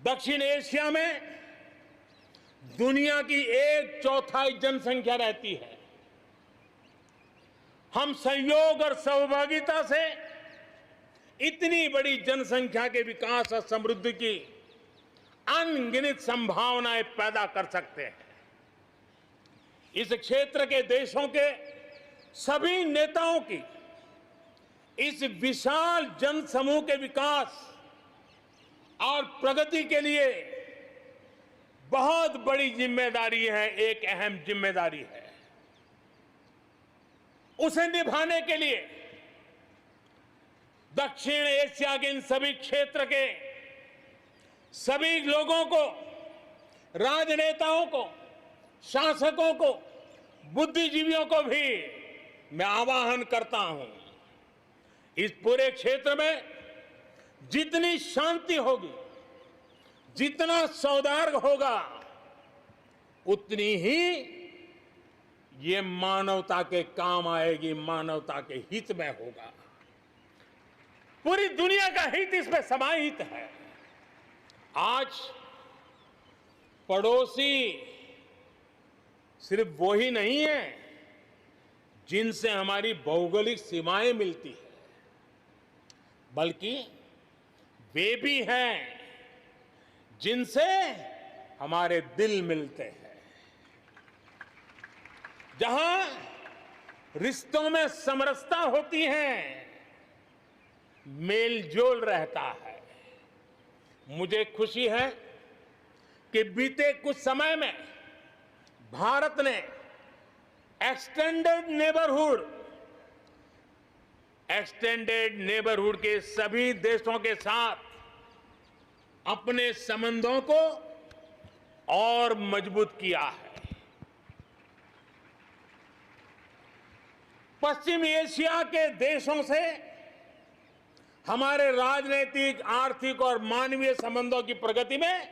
दक्षिण एशिया में दुनिया की 1/4 जनसंख्या रहती है। हम संयोग और सहभागिता से इतनी बड़ी जनसंख्या के विकास और समृद्धि की अनगिनत संभावनाएं पैदा कर सकते हैं। इस क्षेत्र के देशों के सभी नेताओं की इस विशाल जनसमूह के विकास और प्रगति के लिए बहुत बड़ी जिम्मेदारी है, एक अहम जिम्मेदारी है। उसे निभाने के लिए दक्षिण एशिया के इन सभी क्षेत्र के सभी लोगों को, राजनेताओं को, शासकों को, बुद्धिजीवियों को भी मैं आह्वान करता हूं, इस पूरे क्षेत्र में जितनी शांति होगी, जितना सौहार्द होगा, उतनी ही ये मानवता के काम आएगी, मानवता के हित में होगा। पूरी दुनिया का हित इसमें समाहित है। आज पड़ोसी सिर्फ वो ही नहीं है जिनसे हमारी भौगोलिक सीमाएं मिलती है, बल्कि वे भी हैं जिनसे हमारे दिल मिलते हैं। जहां रिश्तों में समरसता होती है, मेलजोल रहता है। मुझे खुशी है कि बीते कुछ समय में भारत ने एक्सटेंडेड नेबरहुड के सभी देशों के साथ अपने संबंधों को और मजबूत किया है। पश्चिम एशिया के देशों से हमारे राजनीतिक, आर्थिक और मानवीय संबंधों की प्रगति में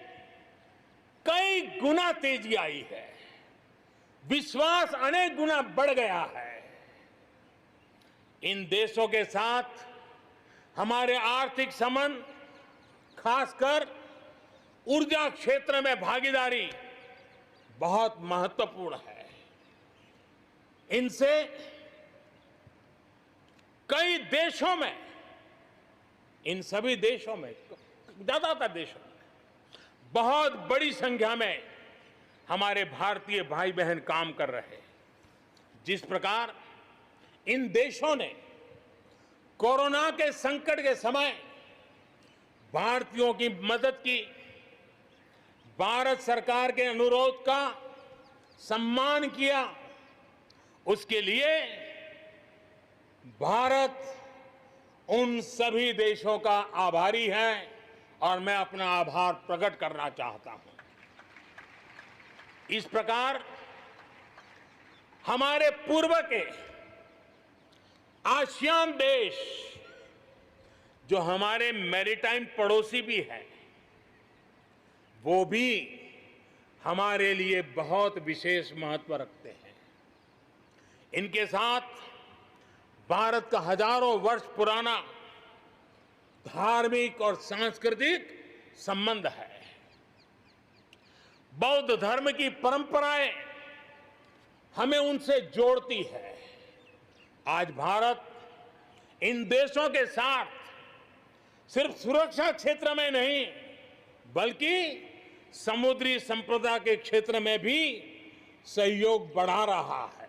कई गुना तेजी आई है। विश्वास अनेक गुना बढ़ गया है। इन देशों के साथ हमारे आर्थिक संबंध, खासकर ऊर्जा क्षेत्र में भागीदारी बहुत महत्वपूर्ण है। इनसे कई देशों में, इन सभी देशों में, ज्यादातर देशों में बहुत बड़ी संख्या में हमारे भारतीय भाई बहन काम कर रहे हैं। जिस प्रकार इन देशों ने कोरोना के संकट के समय भारतीयों की मदद की, भारत सरकार के अनुरोध का सम्मान किया, उसके लिए भारत उन सभी देशों का आभारी है और मैं अपना आभार प्रकट करना चाहता हूं। इस प्रकार हमारे पूर्व के आसियान देश, जो हमारे मैरीटाइम पड़ोसी भी हैं, वो भी हमारे लिए बहुत विशेष महत्व रखते हैं। इनके साथ भारत का हजारों वर्ष पुराना धार्मिक और सांस्कृतिक संबंध है। बौद्ध धर्म की परंपराएं हमें उनसे जोड़ती है। आज भारत इन देशों के साथ सिर्फ सुरक्षा क्षेत्र में नहीं, बल्कि समुद्री संपदा के क्षेत्र में भी सहयोग बढ़ा रहा है।